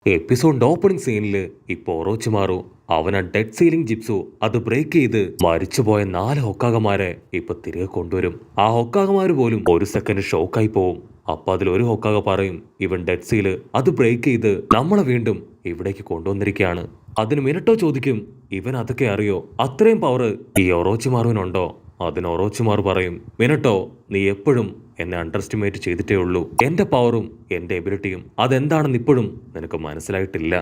എപ്പിസോഡിന്റെ opening സീനില് ഇപ്പൊ ഒറോച്ചിമാറു അവൻ ആ ഡെഡ് സീലിംഗ് ജിപ്സു അത് ബ്രേക്ക് ചെയ്ത് മരിച്ചുപോയ 4 ഹൊക്കാഗമാരെ ഇപ്പൊ തിരികെ കൊണ്ടുവരും. ആ ഹൊക്കാഗമാര് പോലും ഒരു സെക്കൻഡ് ഷോക്കായി പോവും. അപ്പൊ അതിലൊരു ഹൊക്കാഗ പറയും, ഇവൻ ഡെഡ് സീല് അത് ബ്രേക്ക് ചെയ്ത് നമ്മളെ വീണ്ടും ഇവിടേക്ക് കൊണ്ടുവന്നിരിക്കുകയാണ്. അതിന് മിനട്ടോ ചോദിക്കും, ഇവൻ അതൊക്കെ അറിയോ? അത്രയും പവർ ഈ ഒറോച്ചിമാറുവിനുണ്ടോ? അതിന് ഒറോച്ചിമാർ പറയും, മിനട്ടോ നീ എപ്പോഴും എന്നെ അണ്ടർസ്റ്റിമേറ്റ് ചെയ്തിട്ടേ ഉള്ളൂ. എന്റെ പവറും എന്റെ എബിലിറ്റിയും അതെന്താണെന്ന് ഇപ്പോഴും നിനക്ക് മനസ്സിലായിട്ടില്ല.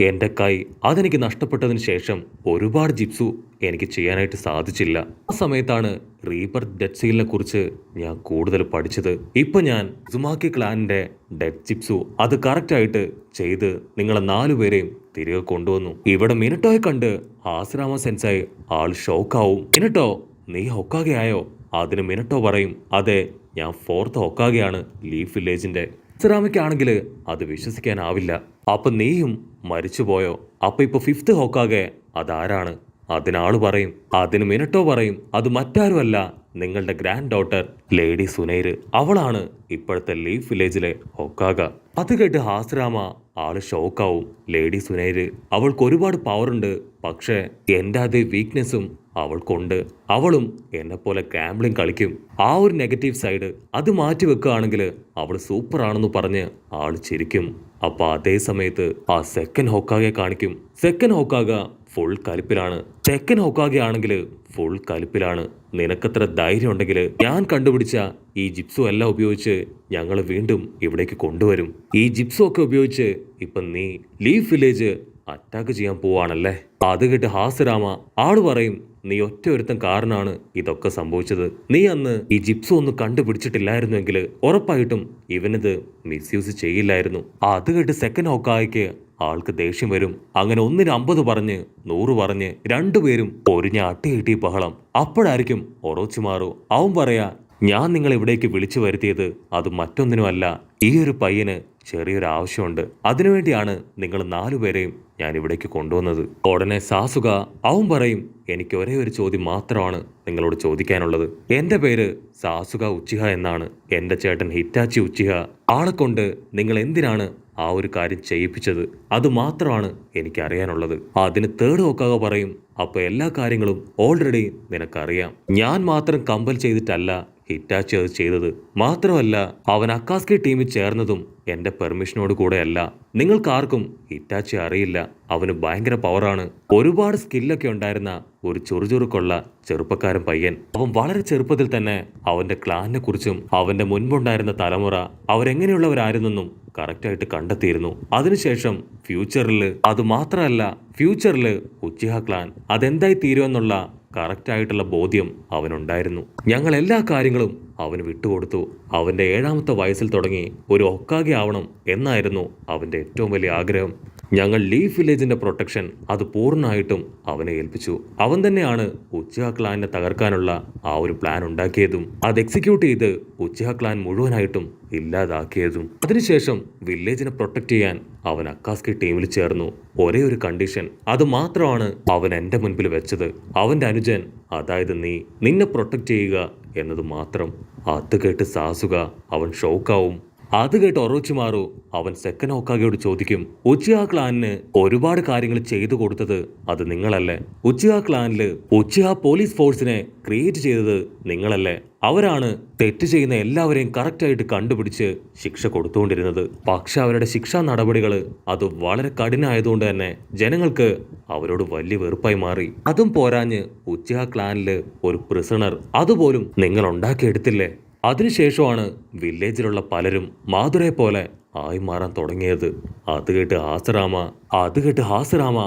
എന്റെ കൈ അതെനിക്ക് നഷ്ടപ്പെട്ടതിന് ശേഷം ഒരുപാട് ജിപ്സു എനിക്ക് ചെയ്യാനായിട്ട് സാധിച്ചില്ല. ആ സമയത്താണ് റീബർ ഡെഡ് സീലിനെ കുറിച്ച് ഞാൻ കൂടുതൽ പഠിച്ചത്. ഇപ്പൊ ഞാൻ സുമാക്കി ക്ലാനിന്റെ ഡെഡ് ജിപ്സു അത് കറക്റ്റ് ആയിട്ട് ചെയ്ത് നിങ്ങളെ 4 പേരെയും തിരികെ കൊണ്ടുവന്നു. ഇവിടെ മിനട്ടോയെ കണ്ട് ആസരാമ സെൻസായി ആൾ ഷോക്കാവും. മിനട്ടോ നീ ഹൊക്കാഗയായോ? അതിന് മിനട്ടോ പറയും, അതെ ഞാൻ 4th ഹൊക്കാഗയാണ് ലീഫ് വില്ലേജിന്റെ. ആസരാമയ്ക്കാണെങ്കിൽ അത് വിശ്വസിക്കാനാവില്ല. അപ്പൊ നീയും മരിച്ചുപോയോ? അപ്പൊ ഇപ്പൊ 5th ഹൊക്കാഗെ അതാരാണ്? അതിനാള് പറയും, അതിന് മിനട്ടോ പറയും, അത് മറ്റാരുമല്ല നിങ്ങളുടെ ഗ്രാൻഡ് ഡോട്ടർ ലേഡി സുനൈര്. അവളാണ് ഇപ്പോഴത്തെ ലീഫ് വില്ലേജിലെ ഹൊക്കാഗ. അത് കേട്ട് ഹാസ്രാമ ആള് ഷോക്കാവും. ലേഡി സുനൈര് അവൾക്ക് ഒരുപാട് പവറുണ്ട്, പക്ഷേ എൻ്റെ അതേ വീക്ക്നെസ്സും അവൾക്കുണ്ട്. അവളും എന്നെ പോലെ ഗാംബ്ലിംഗ് കളിക്കും. ആ ഒരു നെഗറ്റീവ് സൈഡ് അത് മാറ്റി വെക്കുകയാണെങ്കിൽ അവൾ സൂപ്പർ ആണെന്ന് പറഞ്ഞ് ആള് ചിരിക്കും. അപ്പൊ അതേ സമയത്ത് ആ സെക്കൻഡ് ഹൊക്കാഗെ കാണിക്കും. സെക്കൻഡ് ഹൊക്കാഗ ഫുൾ കലിപ്പിലാണ്. സെക്കൻഡ് ഹൊക്കാഗെ ആണെങ്കിൽ ഫുൾ കലിപ്പിലാണ്. നിനക്കത്ര ധൈര്യം ഉണ്ടെങ്കിൽ ഞാൻ കണ്ടുപിടിച്ച ഈ ജിപ്സു എല്ലാം ഉപയോഗിച്ച് ഞങ്ങൾ വീണ്ടും ഇവിടേക്ക് കൊണ്ടുവരും. ഈ ജിപ്സു ഒക്കെ ഉപയോഗിച്ച് ഇപ്പൊ നീ ലീഫ് വില്ലേജ് അറ്റാക്ക് ചെയ്യാൻ പോവാണല്ലേ? അത് കേട്ട് ഹാസരാമ ആള് പറയും, നീ ഒറ്റ ഒരുത്തൻ കാരണമാണ് ഇതൊക്കെ സംഭവിച്ചത്. നീ അന്ന് ഈ ജിപ്സു ഒന്ന് കണ്ടുപിടിച്ചിട്ടില്ലായിരുന്നുവെങ്കിൽ ഉറപ്പായിട്ടും ഇവനിത് മിസ്യൂസ് ചെയ്യില്ലായിരുന്നു. അത് കേട്ട് സെക്കൻഡ് ഹൊക്കാഗയ്ക്ക് ആൾക്ക് ദേഷ്യം വരും. അങ്ങനെ 1-ന് 50 പറഞ്ഞ് 100 പറഞ്ഞ് രണ്ടുപേരും പൊരിഞ്ഞ അട്ടിയിട്ടി ബഹളം. അപ്പോഴായിരിക്കും ഒറോച്ചിമാറു അവൻ പറയാ, ഞാൻ നിങ്ങളെ ഇവിടേക്ക് വിളിച്ചു വരുത്തിയത് അത് മറ്റൊന്നിനുമല്ല, ഈ ഒരു പയ്യന് ചെറിയൊരു ആവശ്യമുണ്ട്. അതിനുവേണ്ടിയാണ് നിങ്ങൾ 4 പേരെയും ഞാൻ ഇവിടേക്ക് കൊണ്ടുവന്നത്. ഉടനെ സാസുക അവൻ പറയും, എനിക്ക് ഒരേ ഒരു ചോദ്യം മാത്രമാണ് നിങ്ങളോട് ചോദിക്കാനുള്ളത്. എന്റെ പേര് സാസുക ഉച്ചിഹ എന്നാണ്. എന്റെ ചേട്ടൻ ഹിറ്റാച്ചി ഉച്ചിഹ ആളെ കൊണ്ട് നിങ്ങൾ എന്തിനാണ് ആ ഒരു കാര്യം ചെയ്യിപ്പിച്ചത്? അത് മാത്രമാണ് എനിക്ക് അറിയാനുള്ളത്. അതിന് തേർഡ് ഹൊക്കാഗ പറയും, അപ്പൊ എല്ലാ കാര്യങ്ങളും ഓൾറെഡി നിനക്കറിയാം. ഞാൻ മാത്രം കമ്പൽ ചെയ്തിട്ടല്ല ഹിറ്റാച്ചി അത് ചെയ്തത്. മാത്രമല്ല അവൻ അക്കാസ്കി ടീമിൽ ചേർന്നതും എന്റെ പെർമിഷനോട് കൂടെയല്ല. നിങ്ങൾക്കാർക്കും ഹിറ്റാച്ചി അറിയില്ല. അവന് ഭയങ്കര പവറാണ്. ഒരുപാട് സ്കില്ലൊക്കെ ഉണ്ടായിരുന്ന ഒരു ചുറുചുറുക്കുള്ള ചെറുപ്പക്കാരൻ പയ്യൻ. അവൻ വളരെ ചെറുപ്പത്തിൽ തന്നെ അവന്റെ ക്ലാനിനെ കുറിച്ചും അവന്റെ മുൻപുണ്ടായിരുന്ന തലമുറ അവരെങ്ങനെയുള്ളവരായിരുന്നെന്നും കറക്റ്റായിട്ട് കണ്ടെത്തിയിരുന്നു. അതിനുശേഷം ഫ്യൂച്ചറിൽ അത് മാത്രമല്ല ഫ്യൂച്ചറിൽ ഉച്ചിഹ ക്ലാൻ അതെന്തായി തീരുമെന്നുള്ള കറക്റ്റായിട്ടുള്ള ബോധ്യം അവനുണ്ടായിരുന്നു. ഞങ്ങൾ എല്ലാ കാര്യങ്ങളും അവന് വിട്ടുകൊടുത്തു. അവന്റെ 7ാമത്തെ വയസ്സിൽ തുടങ്ങി ഒരു ഹൊക്കാഗെ ആവണം എന്നായിരുന്നു അവന്റെ ഏറ്റവും വലിയ ആഗ്രഹം. ഞങ്ങൾ ലീഫ് വില്ലേജിന്റെ പ്രൊട്ടക്ഷൻ അത് പൂർണ്ണമായിട്ടും അവനെ ഏൽപ്പിച്ചു. അവൻ തന്നെയാണ് ഉച്ചിഹ ക്ലാനിനെ തകർക്കാനുള്ള ആ ഒരു പ്ലാൻ ഉണ്ടാക്കിയതും അത് എക്സിക്യൂട്ട് ചെയ്ത് ഉച്ചിഹ ക്ലാൻ മുഴുവനായിട്ടും ഇല്ലാതാക്കിയതും. അതിനുശേഷം വില്ലേജിനെ പ്രൊട്ടക്ട് ചെയ്യാൻ അവൻ അക്കാസ്കി ടീമിൽ ചേർന്നു. ഒരേ ഒരു കണ്ടീഷൻ അത് മാത്രമാണ് അവൻ എന്റെ മുൻപിൽ വെച്ചത്. അവന്റെ അനുജൻ, അതായത് നിന്നെ പ്രൊട്ടക്ട് ചെയ്യുക എന്നത് മാത്രം. അത് കേട്ട് സാസുക അവൻ ഷോക്കാവും. അത് കേട്ട് ഒറോച്ചിമാറു അവൻ സെക്കൻഡ് ഹൊക്കാഗയോട് ചോദിക്കും, ഉച്ചിഹ ക്ലാനിന് ഒരുപാട് കാര്യങ്ങൾ ചെയ്തു കൊടുത്തത് അത് നിങ്ങളല്ലേ? ഉച്ചിഹ ക്ലാനില് ഉച്ചിഹ പോലീസ് ഫോഴ്സിനെ ക്രിയേറ്റ് ചെയ്തത് നിങ്ങളല്ലേ? അവരാണ് തെറ്റ് ചെയ്യുന്ന എല്ലാവരെയും കറക്റ്റായിട്ട് കണ്ടുപിടിച്ച് ശിക്ഷ കൊടുത്തുകൊണ്ടിരുന്നത്. പക്ഷെ അവരുടെ ശിക്ഷാ നടപടികൾ അത് വളരെ കഠിനമായതുകൊണ്ട് തന്നെ ജനങ്ങൾക്ക് അവരോട് വലിയ വെറുപ്പായി മാറി. അതും പോരാഞ്ഞ് ഉച്ചിഹ ക്ലാനില് ഒരു പ്രിസണർ അതുപോലും നിങ്ങൾ ഉണ്ടാക്കിയെടുത്തില്ലേ? അതിനുശേഷമാണ് വില്ലേജിലുള്ള പലരും മാധുരയെ പോലെ ആയി മാറാൻ തുടങ്ങിയത്. അത് കേട്ട് ഹാസരാമ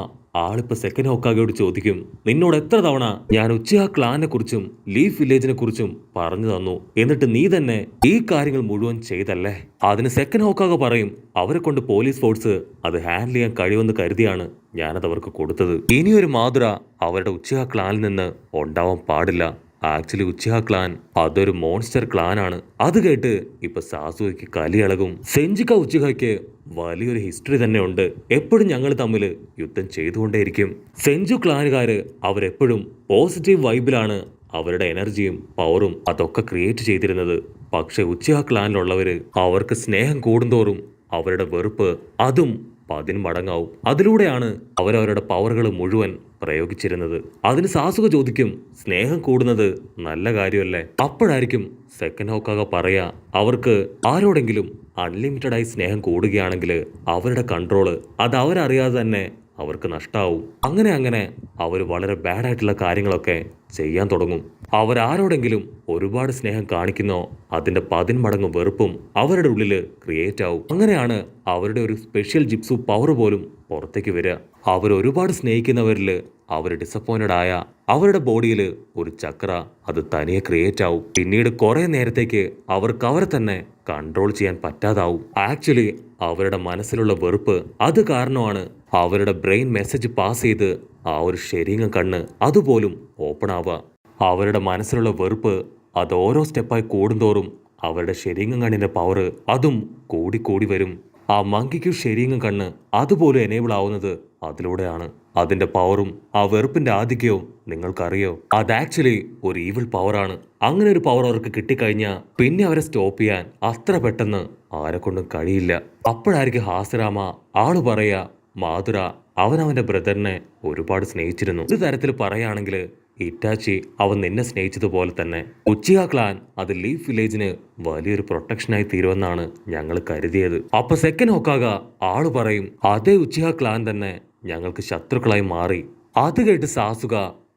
ആളിപ്പോ സെക്കൻഡ് ഹൊക്കാഗയോട് ചോദിക്കും, നിന്നോട് എത്ര തവണ ഞാൻ ഉച്ചിഹ ക്ലാനെ കുറിച്ചും ലീഫ് വില്ലേജിനെ കുറിച്ചും പറഞ്ഞു തന്നു, എന്നിട്ട് നീ തന്നെ ഈ കാര്യങ്ങൾ മുഴുവൻ ചെയ്തല്ലേ? അതിന് സെക്കൻഡ് ഹൊക്കാഗ പറയും, അവരെ കൊണ്ട് പോലീസ് ഫോഴ്സ് അത് ഹാൻഡിൽ ചെയ്യാൻ കഴിയുമെന്ന് കരുതിയാണ് ഞാനത് അവർക്ക് കൊടുത്തത്. ഇനിയൊരു മാധുര അവരുടെ ഉച്ചിഹ ക്ലാനിൽ നിന്ന് ഉണ്ടാവാൻ പാടില്ല. ആക്ച്വലി ഉച്ചിഹ ക്ലാൻ അതൊരു മോൺസ്റ്റർ ക്ലാൻ ആണ്. അത് കേട്ട് ഇപ്പൊ സാസുകയ്ക്ക് കലിയിളകും. സെഞ്ചിക്ക ഉച്ചിഹയ്ക്ക് വലിയൊരു ഹിസ്റ്ററി തന്നെ ഉണ്ട്. എപ്പോഴും ഞങ്ങൾ തമ്മിൽ യുദ്ധം ചെയ്തുകൊണ്ടേയിരിക്കും. സെഞ്ചു ക്ലാനുകാര് അവരെപ്പോഴും പോസിറ്റീവ് വൈബിലാണ് അവരുടെ എനർജിയും പവറും അതൊക്കെ ക്രിയേറ്റ് ചെയ്തിരുന്നത്. പക്ഷെ ഉച്ചിഹ ക്ലാനിലുള്ളവര് അവർക്ക് സ്നേഹം കൂടുന്തോറും അവരുടെ വെറുപ്പ് അതും 10 മടങ്ങാവും. അതിലൂടെയാണ് അവരവരുടെ പവറുകൾ മുഴുവൻ പ്രയോഗിച്ചിരുന്നത്. അതിന് സാസുക ചോദിക്കും, സ്നേഹം കൂടുന്നത് നല്ല കാര്യമല്ലേ? അപ്പോഴായിരിക്കും സെക്കൻഡ് ഹോക്കാഗ പറയാ, അവർക്ക് ആരോടെങ്കിലും അൺലിമിറ്റഡായി സ്നേഹം കൂടുകയാണെങ്കിൽ അവരുടെ കൺട്രോള് അത് അവരറിയാതെ തന്നെ അവർക്ക് നഷ്ടാവും. അങ്ങനെ അവർ വളരെ ബാഡായിട്ടുള്ള കാര്യങ്ങളൊക്കെ ചെയ്യാൻ തുടങ്ങും. അവരാരോടെങ്കിലും ഒരുപാട് സ്നേഹം കാണിക്കുന്നോ അതിന്റെ 10 മടങ്ങ് വെറുപ്പും അവരുടെ ഉള്ളില് ക്രിയേറ്റ് ആവും. അങ്ങനെയാണ് അവരുടെ ഒരു സ്പെഷ്യൽ ജിപ്സു പവർ പോലും പുറത്തേക്ക് വരിക. അവർ ഒരുപാട് സ്നേഹിക്കുന്നവരില് അവർ ഡിസപ്പോയിന്റഡ് ആയ അവരുടെ ബോഡിയിൽ ഒരു ചക്ര അത് തനിയെ ക്രിയേറ്റ് ആവും. പിന്നീട് കുറെ നേരത്തേക്ക് അവർക്ക് അവരെ തന്നെ കൺട്രോൾ ചെയ്യാൻ പറ്റാതാവും. ആക്ച്വലി അവരുടെ മനസ്സിലുള്ള വെറുപ്പ് അത് കാരണമാണ് അവരുടെ ബ്രെയിൻ മെസ്സേജ് പാസ് ചെയ്ത് ആ ഒരു ശരീരം കണ്ണ് അതുപോലും ഓപ്പൺ ആവുക. അവരുടെ മനസ്സിലുള്ള വെറുപ്പ് അത് ഓരോ സ്റ്റെപ്പായി കൂടുന്തോറും അവരുടെ ശരീരം കണ്ണിന്റെ പവർ അതും കൂടി വരും. ആ മങ്കിക്കു ശരീരം കണ്ണ് അതുപോലും എനേബിൾ ആവുന്നത് അതിലൂടെയാണ്. അതിന്റെ പവറും ആ വെറുപ്പിന്റെ ആധിക്യവും നിങ്ങൾക്കറിയോ? അത് ആക്ച്വലി ഒരു ഈവിൾ പവറാണ്. അങ്ങനെ ഒരു പവർ അവർക്ക് കിട്ടിക്കഴിഞ്ഞാൽ പിന്നെ അവരെ സ്റ്റോപ്പ് ചെയ്യാൻ അത്ര പെട്ടെന്ന് ആരെക്കൊണ്ടും കഴിയില്ല. അപ്പോഴായിരിക്കും ഹാസരാമ ആള് പറയാ, മാതുര അവനവന്റെ ബ്രദറിനെ ഒരുപാട് സ്നേഹിച്ചിരുന്നു. ഒരു തരത്തിൽ പറയുകയാണെങ്കിൽ ഇറ്റാച്ചി അവൻ നിന്നെ സ്നേഹിച്ചതുപോലെ തന്നെ ഉച്ചിഹ ക്ലാൻ അത് ലീഫ് വില്ലേജിന് വലിയൊരു പ്രൊട്ടക്ഷനായി തീരുമെന്നാണ് ഞങ്ങൾ കരുതിയത്. അപ്പൊ സെക്കൻഡ് ഹോക്കാഗ ആള് പറയും, അതേ ഉച്ചിഹ ക്ലാൻ തന്നെ ഞങ്ങൾക്ക് ശത്രുക്കളായി മാറി. അത് കേട്ട് സാസുക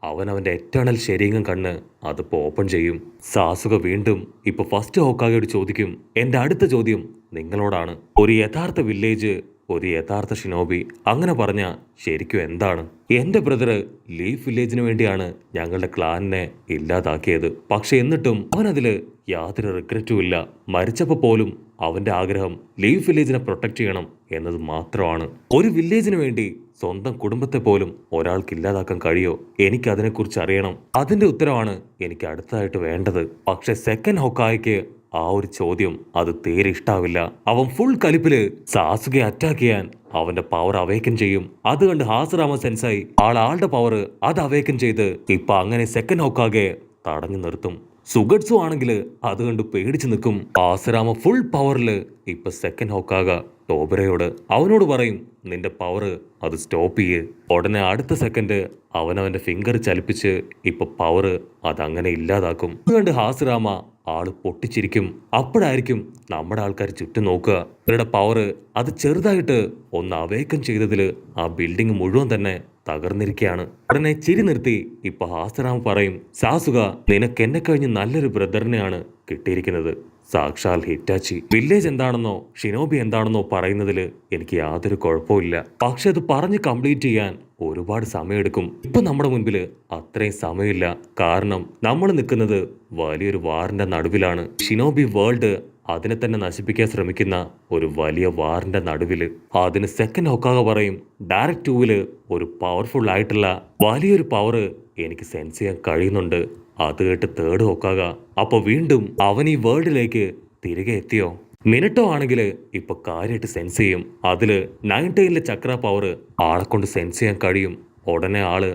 അവനവന്റെ എറ്റേണൽ ശരീരം കണ്ണ് അതിപ്പോ ഓപ്പൺ ചെയ്യും. സാസുക വീണ്ടും ഇപ്പൊ ഫസ്റ്റ് ഹോക്കാഗയോട് ചോദിക്കും, എന്റെ അടുത്ത ചോദ്യം നിങ്ങളോടാണ്. ഒരു യഥാർത്ഥ വില്ലേജ്, ഒരു യഥാർത്ഥ ഷിനോബി അങ്ങനെ പറഞ്ഞ ശരിക്കും എന്താണ്? എന്റെ ബ്രദർ ലീഫ് വില്ലേജിന് വേണ്ടിയാണ് ഞങ്ങളുടെ ക്ലാനിനെ ഇല്ലാതാക്കിയത്. പക്ഷെ എന്നിട്ടും അവനതില് യാതൊരു റിഗ്രറ്റും ഇല്ല. മരിച്ചപ്പോ പോലും അവന്റെ ആഗ്രഹം ലീഫ് വില്ലേജിനെ പ്രൊട്ടക്ട് ചെയ്യണം എന്നത് മാത്രമാണ്. ഒരു വില്ലേജിന് വേണ്ടി സ്വന്തം കുടുംബത്തെ പോലും ഒരാൾക്ക് ഇല്ലാതാക്കാൻ കഴിയോ? എനിക്ക് അതിനെക്കുറിച്ച് അറിയണം. അതിന്റെ ഉത്തരവാണ് എനിക്ക് അടുത്തതായിട്ട് വേണ്ടത്. പക്ഷെ സെക്കൻഡ് ഹൊക്കായ്ക്ക് ആ ഒരു ചോദ്യം അത് തീരെ ഇഷ്ടാവില്ല. അവൻ ഫുൾ കലിപ്പില് സാസുകയെ അറ്റാക്ക് ചെയ്യാൻ അവന്റെ പവർ അവേക്കൻ ചെയ്യും. അത് കണ്ട് ഹാസറാമ സെൻസായി ആളുടെ പവർ അത് അവേക്കൻ ചെയ്ത് ഇപ്പൊ അങ്ങനെ സെക്കൻഡ് ഹോക്കാഗെ തടഞ്ഞു നിർത്തും. സുഗട്സു ആണെങ്കിൽ അത് കണ്ട് പേടിച്ചു നിൽക്കും. ഹാസറാമ ഫുൾ പവറില് ഇപ്പൊ സെക്കൻഡ് ഹോക്കാഗ ടോബറയോട് അവനോട് പറയും, നിന്റെ പവർ അത് സ്റ്റോപ്പ് ചെയ്യ്. ഉടനെ അടുത്ത സെക്കൻഡ് അവനവന്റെ ഫിംഗർ ചലിപ്പിച്ച് ഇപ്പൊ പവർ അതങ്ങനെ ഇല്ലാതാക്കും. അത് കണ്ട് ഹാസറാമ ആള് പൊട്ടിച്ചിരിക്കും. അപ്പോഴായിരിക്കും നമ്മുടെ ആൾക്കാർ ചുറ്റും നോക്കുക. ഇവരുടെ പവർ അത് ചെറുതായിട്ട് ഒന്ന് അവേക്കൻ ചെയ്തതില് ആ ബിൽഡിംഗ് മുഴുവൻ തന്നെ തകർന്നിരിക്കുകയാണ്. ഉടനെ ചിരി നിർത്തി ഇപ്പൊ ഹാസറാമ പറയും, സാസുക നിനക്ക് എന്നെ കഴിഞ്ഞ് നല്ലൊരു ബ്രദറിനെയാണ് കിട്ടിയിരിക്കുന്നത്, സാക്ഷാൽ ഹിറ്റാച്ചി. വില്ലേജ് എന്താണെന്നോ ഷിനോബി എന്താണെന്നോ പറയുന്നതിൽ എനിക്ക് യാതൊരു കുഴപ്പമില്ല. പക്ഷെ അത് പറഞ്ഞ് കംപ്ലീറ്റ് ചെയ്യാൻ ഒരുപാട് സമയമെടുക്കും. ഇപ്പൊ നമ്മുടെ മുൻപിൽ അത്രയും സമയമില്ല. കാരണം നമ്മൾ നിൽക്കുന്നത് വലിയൊരു വാറിന്റെ നടുവിലാണ്. ഷിനോബി വേൾഡ് അതിനെ തന്നെ നശിപ്പിക്കാൻ ശ്രമിക്കുന്ന ഒരു വലിയ വാറിന്റെ നടുവില്. അതിന് സെക്കൻഡ് ഹൊക്കാഗ പറയും, ഡയറക്റ്റ് 2-ല് ഒരു പവർഫുൾ ആയിട്ടുള്ള വലിയൊരു പവർ എനിക്ക് സെൻസ് ചെയ്യാൻ കഴിയുന്നുണ്ട്. അത് കേട്ട് തേർഡ് ഹൊക്കാഗ അപ്പൊ വീണ്ടും അവൻ ഈ വേൾഡിലേക്ക് തിരികെ എത്തിയോ? മിനട്ടോ ആണെങ്കിൽ ഇപ്പൊ കാര്യമായിട്ട് സെൻസ് ചെയ്യും. അതില് 9-ലെ ചക്ര പവർ ആളെ കൊണ്ട് സെൻസ് ചെയ്യാൻ കഴിയും. ഉടനെ ആള്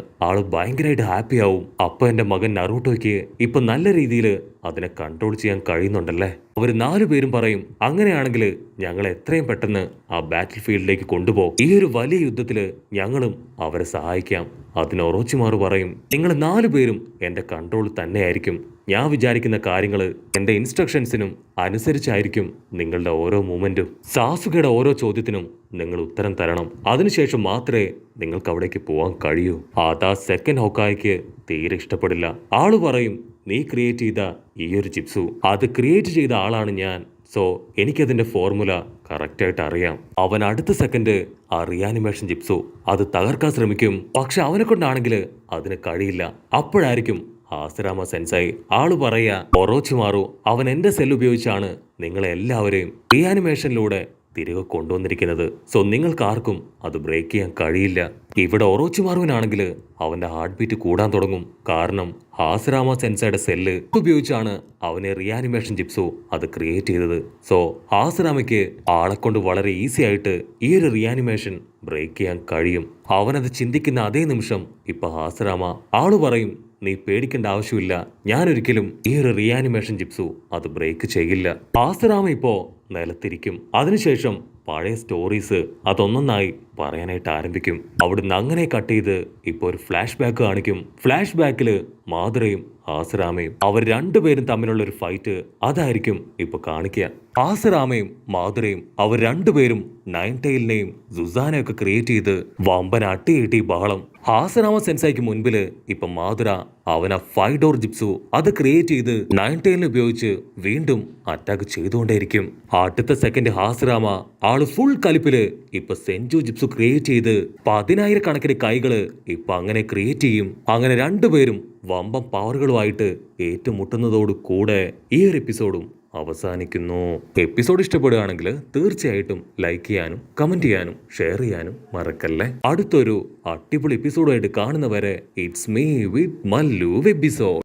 ഭയങ്കരമായിട്ട് ഹാപ്പി ആവും. അപ്പൊ എന്റെ മകൻ നറൂട്ടോയ്ക്ക് ഇപ്പൊ നല്ല രീതിയിൽ അതിനെ കൺട്രോൾ ചെയ്യാൻ കഴിയുന്നുണ്ടല്ലേ? അവര് 4 പേരും പറയും, അങ്ങനെയാണെങ്കിൽ ഞങ്ങൾ എത്രയും പെട്ടെന്ന് ആ ബാറ്റിൽ ഫീൽഡിലേക്ക് കൊണ്ടുപോകും. ഈ ഒരു വലിയ യുദ്ധത്തില് ഞങ്ങളും അവരെ സഹായിക്കാം. അതിന് ഒറോച്ചിമാറു പറയും, നിങ്ങൾ 4 പേരും എന്റെ കൺട്രോൾ തന്നെയായിരിക്കും. ഞാൻ വിചാരിക്കുന്ന കാര്യങ്ങൾ എന്റെ ഇൻസ്ട്രക്ഷൻസിനും അനുസരിച്ചായിരിക്കും നിങ്ങളുടെ ഓരോ മൂവ്മെന്റും. സാസുകയുടെ ഓരോ ചോദ്യത്തിനും നിങ്ങൾ ഉത്തരം തരണം. അതിനുശേഷം മാത്രമേ നിങ്ങൾക്ക് അവിടേക്ക് പോകാൻ കഴിയൂ. അതാ സെക്കൻഡ് ഹൊക്കായ്ക്ക് തീരെ ഇഷ്ടപ്പെടില്ല. ആള് പറയും, നീ ക്രിയേറ്റ് ചെയ്ത ഈ ഒരു ചിപ്സു അത് ക്രിയേറ്റ് ചെയ്ത ആളാണ് ഞാൻ. സോ എനിക്കതിന്റെ ഫോർമുല കറക്റ്റായിട്ട് അറിയാം. അവൻ അടുത്ത സെക്കൻഡ് ആ റിയാനിമേഷൻ ചിപ്സു അത് തകർക്കാൻ ശ്രമിക്കും. പക്ഷെ അവനെ കൊണ്ടാണെങ്കിൽ അതിന് കഴിയില്ല. അപ്പോഴായിരിക്കും ഹാസരാമ സെൻസായി ആള് പറയാ, ഒറോച്ചിമാറു അവൻ എന്റെ സെൽ ഉപയോഗിച്ചാണ് നിങ്ങളെ എല്ലാവരെയും റിയാനിമേഷനിലൂടെ തിരികെ കൊണ്ടുവന്നിരിക്കുന്നത്. സോ നിങ്ങൾക്ക് ആർക്കും അത് ബ്രേക്ക് ചെയ്യാൻ കഴിയില്ല. ഇവിടെ ഒറോച്ചിമാറുവിനാണെങ്കിൽ അവന്റെ ഹാർട്ട് ബീറ്റ് കൂടാൻ തുടങ്ങും. കാരണം ഹാസരാമ സെൻസയുടെ സെല്ല് ഉപയോഗിച്ചാണ് അവനെ റിയാനിമേഷൻ ചിപ്സു അത് ക്രിയേറ്റ് ചെയ്തത്. സോ ഹാസരാമയ്ക്ക് ആളെക്കൊണ്ട് വളരെ ഈസി ആയിട്ട് ഈ ഒരു റിയാനിമേഷൻ ബ്രേക്ക് ചെയ്യാൻ കഴിയും. അവനത് ചിന്തിക്കുന്ന അതേ നിമിഷം ഇപ്പൊ ഹാസരാമ ആള് പറയും, നീ പേടിക്കേണ്ട ആവശ്യമില്ല, ഞാനൊരിക്കലും ഈ ഒരു റിയാനിമേഷൻ ചിപ്സു അത് ബ്രേക്ക് ചെയ്യില്ല. ഹാസരാമ ഇപ്പോ നിലത്തിരിക്കും. അതിനുശേഷം പഴയ സ്റ്റോറീസ് അതൊന്നൊന്നായി പറയാനായിട്ട് ആരംഭിക്കും. അവിടുന്ന് അങ്ങനെ കട്ട് ചെയ്ത് ഇപ്പൊ ഒരു ഫ്ലാഷ് ബാക്ക് കാണിക്കും. ഫ്ലാഷ് ബാക്കില് മാധുരയും ആസറാമയും അവർ രണ്ടുപേരും തമ്മിലുള്ള ഒരു ഫൈറ്റ് അതായിരിക്കും ഇപ്പൊ കാണിക്കുക. ആസറാമയും മാധുരയും അവർ രണ്ടുപേരും നയൻടൈലിനെയും സുസാനയൊക്കെ ക്രിയേറ്റ് ചെയ്ത് വമ്പൻ അട്ടിയിട്ടി ബഹളം. ആസറാമ സെൻസായിക്ക് മുൻപില് ഇപ്പൊ മാധുര അവന 5 ഡോർ ജിപ്സു അത് ക്രിയേറ്റ് ചെയ്ത് നയൻടൈലിനെ ഉപയോഗിച്ച് വീണ്ടും അറ്റാക്ക് ചെയ്തുകൊണ്ടേയിരിക്കും. അടുത്ത സെക്കൻഡ് ഹാസറാമ ആള് ഫുൾ കലിപ്പില് ഇപ്പൊ സെഞ്ചു ജിപ്സു ക്രിയേറ്റ് ചെയ്ത് 10,000 കൈകള് ഇപ്പൊ അങ്ങനെ ക്രിയേറ്റ് ചെയ്യും. അങ്ങനെ രണ്ടുപേരും വമ്പം പവറുകളുമായിട്ട് ഏറ്റുമുട്ടുന്നതോട് കൂടെ ഈ ഒരു എപ്പിസോഡും അവസാനിക്കുന്നു. എപ്പിസോഡ് ഇഷ്ടപ്പെടുകയാണെങ്കിൽ തീർച്ചയായിട്ടും ലൈക്ക് ചെയ്യാനും കമന്റ് ചെയ്യാനും ഷെയർ ചെയ്യാനും മറക്കല്ലേ. അടുത്തൊരു അടിപൊളി എപ്പിസോഡായിട്ട് കാണുന്നവരെ it's me with Mallu episode.